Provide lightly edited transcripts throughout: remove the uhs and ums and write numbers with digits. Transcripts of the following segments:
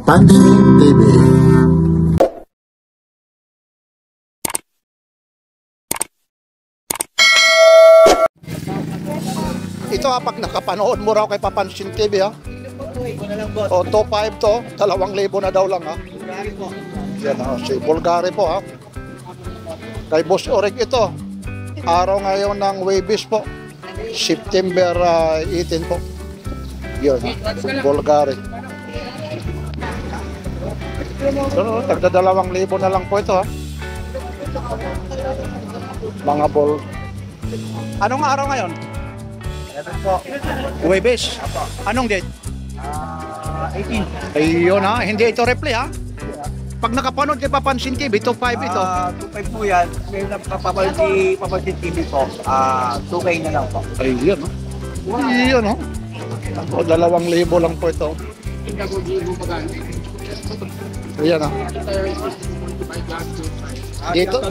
Papansin TV. Ito pag nakapanood mo raw kay Papansin TV O 2.5 to, 2,000 na daw lang Yan si Bulgari po Kay Boss Orig ito. Araw ngayon ng Webis po. September 18 po. Yun Bulgari. Tagda 2,000 na lang po ito Mga bol. Anong araw ngayon? Webis. Anong date? 18. Ayun hindi ito replay Pag nakapanood kay Papansin TV, 2.5 ito. 2.5 po yan. May Papansin TV po. 2K na lang po. Ayun Ayun 2,000 lang po ito. Ayan Dito.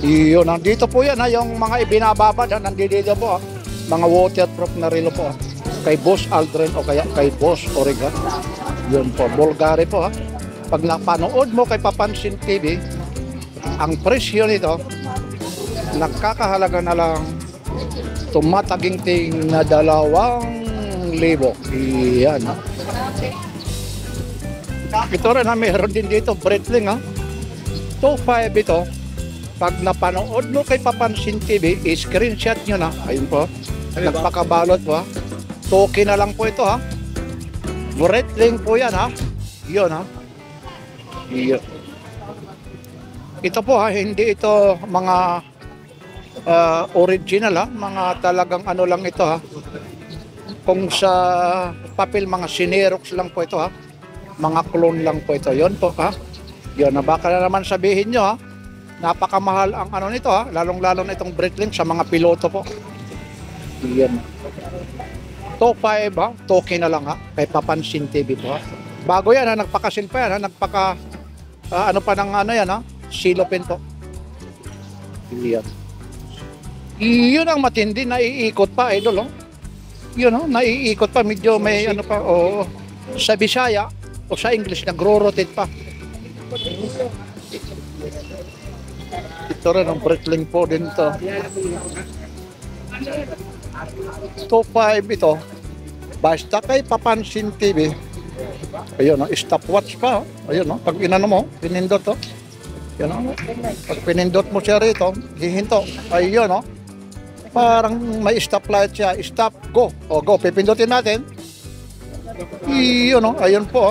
Ayun dito po yan yung mga ibinababad nandito po mga waterproof na relo po kay Boss Aldrin o kaya kay Boss Origa. Yun po, Bulgari po Pag napanood mo kay Papansin TV, ang presyo nito nagkakahalaga na lang tumataginting na 2,000. Iyan. Ito rin mayroon din dito Breitling 2.5 ito. Pag napanood mo kay Papansin TV, i-screenshot nyo na. Ayun po. Nagpakabalot po 2K na lang po ito Breitling po yan Yun Yun. Ito po hindi ito mga original mga talagang ano lang ito Kung sa papel mga sinerox lang po ito Mga clone lang po ito. Yun po Yun baka na naman sabihin nyo napakamahal ang ano nito lalong-lalo na itong Breitling sa mga piloto po. Yan. 2.5 2K na lang kay Papansin TV po Bago yan nagpakasil pa yan nagpaka ano pa ng ano yan silopin po. Yan. Yun ang matindi, naiikot pa idol Yun naiikot pa medyo may ano pa sa Bisaya o sa English nagro-rotate pa. Ito rin ang Breitling po din to. 2.5 ito. Basta kay Papansin TV. Ayun stopwatch pa Ayun pag inano mo, pinindot Yan pag pinindot mo siya rito, hihinto. Ayun parang may stoplight siya. Stop, go. Go. Pipindutin natin. Ayun ayun po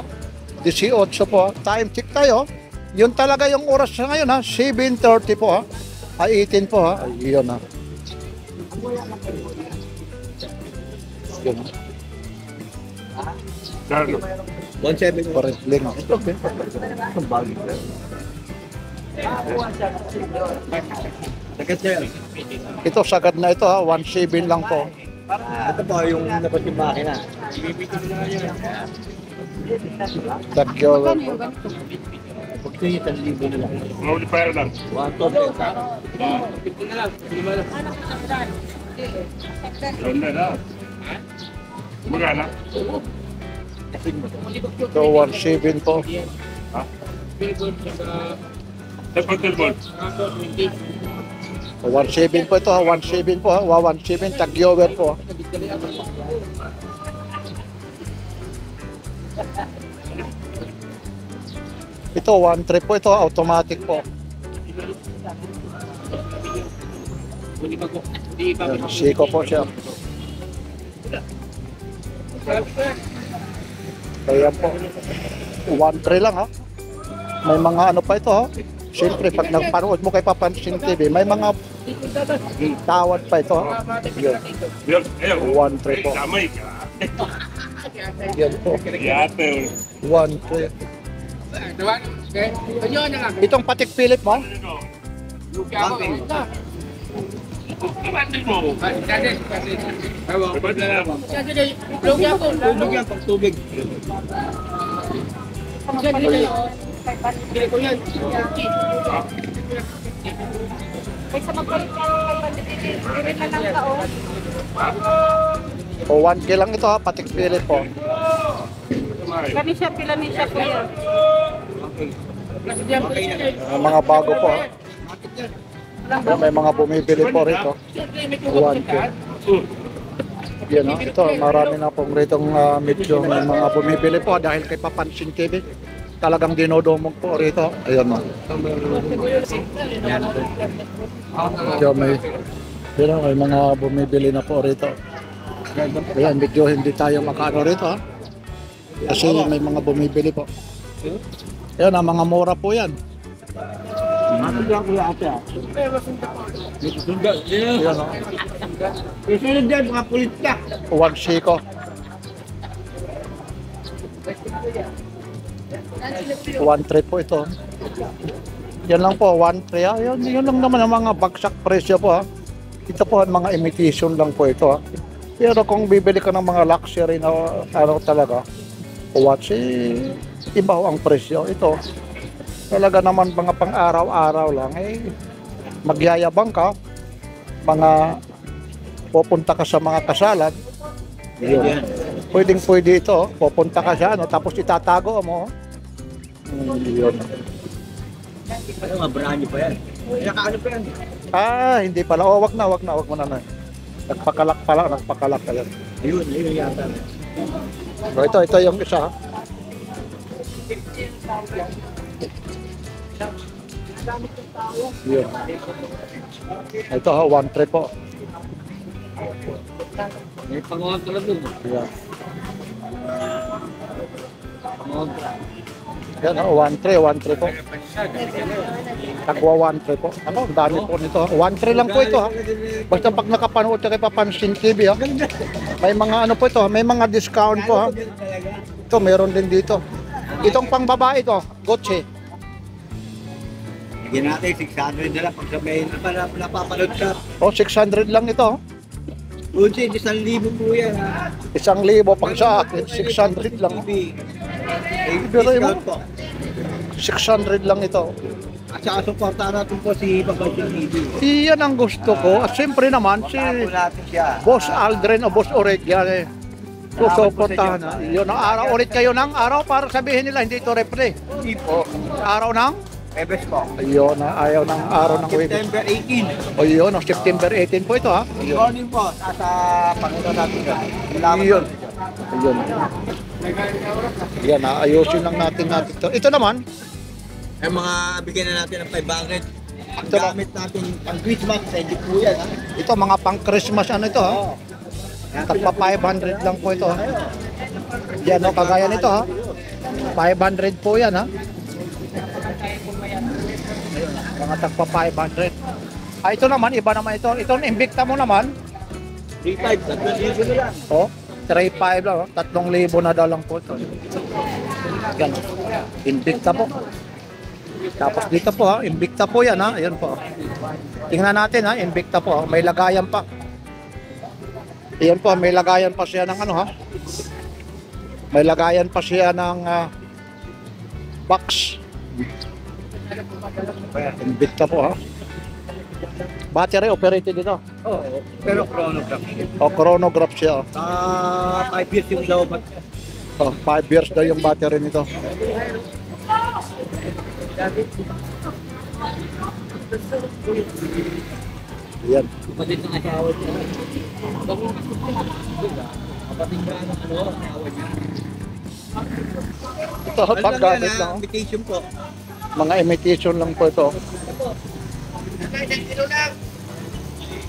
18 po. Time check tayo. Yun talaga yung oras sa ngayon 7:30 po 18 po Ayun Yun 1.7 Breitling Ito sagad na ito 1.7 lang po. Ito po yung dapat yung makina. Tagyo. Pag ito yung 1,000 na lang. Maulipair lang. 1.2 Yun na. Magana. So 1.7 po. Dapat telepon. 1.7 po ito 1.7 po 1.7 tagyover po. Ito 1.3 po ito automatic po. Siko po siya. Kaya po 1.3 lang May mga ano pa ito Siyempre pag nagpanood mo kay Papansin TV, may mga tawad pa ito Yun. 1.3 po. Damay ka. Yan po. Yate. 1.3. Itong patik Philip mo? Kapatid mo. Tubig yan, pag tubig. Kaysa magpalit ka ng taon. O 1K lang ito patik Philip po. Lamisya po yan. Okay. Okay na. Mga bago po. Ayan, may mga bumibili po rito. 1K. Yan, ito, marami na pong ritong medyo may mga bumibili po dahil kay Papansin TV. Talagang dinodomog po rito. Ayan o. May mga bumibili na po rito. Ayan, medyo hindi tayo makaano rito ha. Kasi may mga bumibili po. Ayan, mga mura po yan. Ano dyan kuya ate ah? Ayan o. Isunod dyan mga pulit na. 1 Chico. 1.3 po ito. Yan lang po, 1.3 ha. Yun lang naman ang mga bagsak presyo po ha. Ito po ang mga imitation lang po ito ha. Pero kung bibili ka ng mga luxury na ano talaga, watch iba ho ang presyo. Ito, talaga naman mga pang araw-araw lang magyayabang ka, mga pupunta ka sa mga kasalan. Yun. Pwedeng-pwede ito, pupunta ka sa ano, tapos itatago mo. Yun. Ano nga, brand pa yan. Nakaano pa yan? Hindi pala. Wag mo na. Nagpakalak pala, nagpakalak kayo. Ayun yata. Ito yung isa. Yun. Ito ha, 1.3 po. May pangontra dun. Yan. Pangontra. Yan ha, 1.3 po. Tagwa 1.3 po. Ano, ang dami po nito ha. 1.3 lang po ito ha. Basta pag nakapanood ka kay Papansin TV ha. May mga ano po ito, may mga discount po ha. Ito, meron din dito. Itong pang babae ito, Gucci. Bigyan natin 600 na lang pag sabihin na napapanood ka. 600 lang ito. Gucci, 1,000 po yan ha. 1,000 pag sa akin, 600 lang. Pero Discount po. 600 lang ito. At saka supportahan natin po si Papansin TV. Iyan ang gusto ko. At siyempre naman, si Pagkapo natin siya. Boss Aldrin o Boss Oreg yan susuportahan na. Yun ang araw. Ulit kayo ng araw para sabihin nila, hindi ito repre. Hindi po. Araw ng? Webes po. Ayun, ayaw ng araw ng Webes. September 18. O yun, September 18 po ito ha. Good morning po. Nasa Panginoon natin yan. Salamat Yun. po. Ayun. Yan, ayusin lang natin ito. Ito naman, Ay mga bigyan na natin ng 500. Ang Ito na. gamit natin pang Christmas, hindi po yan ha. ito mga pang Christmas ano ito ha. Tagpa 500 lang po ito ha. Yan o, kagaya nito ha. 500 po yan ha. Mga tagpa 500. Ito naman, iba naman ito. Itong Invicta mo naman. 3,500, 3,000 na lang. O, 3,500 lang. 3,000 na daw lang po ito. Yan. Invicta po. Tapos dito po ha, Invicta po yan ha. Ayan po. Tingnan natin ha, Invicta po ha. May lagayan pa. Ayan po, may lagayan pa siya ng ano ha. May lagayan pa siya ng box. Invicta po ha. Battery operated ito. Oo, pero chronograph. O, chronograph siya. 5 years yung daw. 5 years daw yung battery nito. Yan. Kapatid ng asawa niya. Kapatid nga ng asawa niya. Ito, paggamit lang. oh. Invitation po. Mga imitation lang po ito.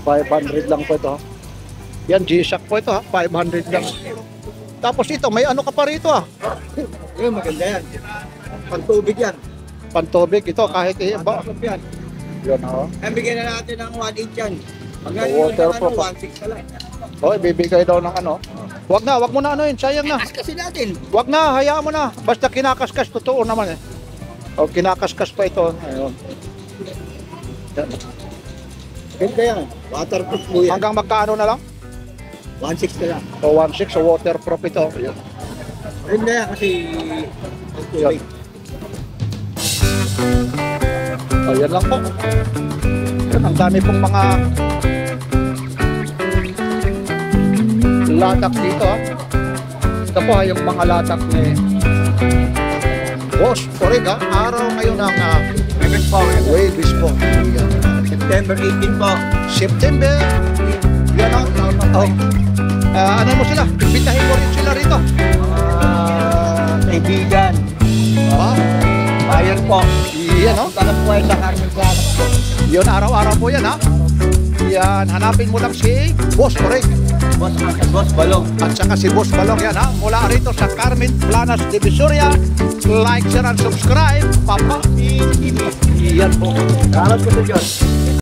500 lang po ito. Yan, G-Shock po ito ha. 500 lang. Tapos ito, may ano ka pa rito ha. Yun, maganda yan. Pantubig yan. Pantubig ito kahit iba. Pantubig yan. Yun ha. Ang bigyan na natin ng 1.8 yan. Pag Waterproof. 1.6 na lang. O, ibibigay daw ng ano. Wag mo na ano yun, sayang na. As kasi natin. Wag na, hayaan mo na. Basta kinakaskas, totoo naman eh. O, kinakaskas pa ito. Ayun. Yan. Ganda yan. Waterproof po yan. Hanggang magkaano na lang? 1.6 na lang. O, 1.6, so waterproof ito. Ayun. Ganda yan kasi pantubig. O, yan lang po. Yan, ang dami pong mga latak dito ha. Ito po ha, yung mga latak ni Boss Orega, araw ngayon ng Next po. Webis po. Yan. September 18 po. September. Yan ang, ano mo sila? Bitahin mo rin sila rito. Kaibigan. Ah, Bayan po. yan o. Punta na po kayo sa Carmen Plaza. Yun, araw-araw po yan ha. Yan, hanapin mo lang si Boss Oreg. Boss Balong. At saka si Boss Balong yan ha. Mula rito sa Carmen Planas Divisoria. Like, share, and subscribe. Papa. TV. Yan po. Salamat po sa Diyos.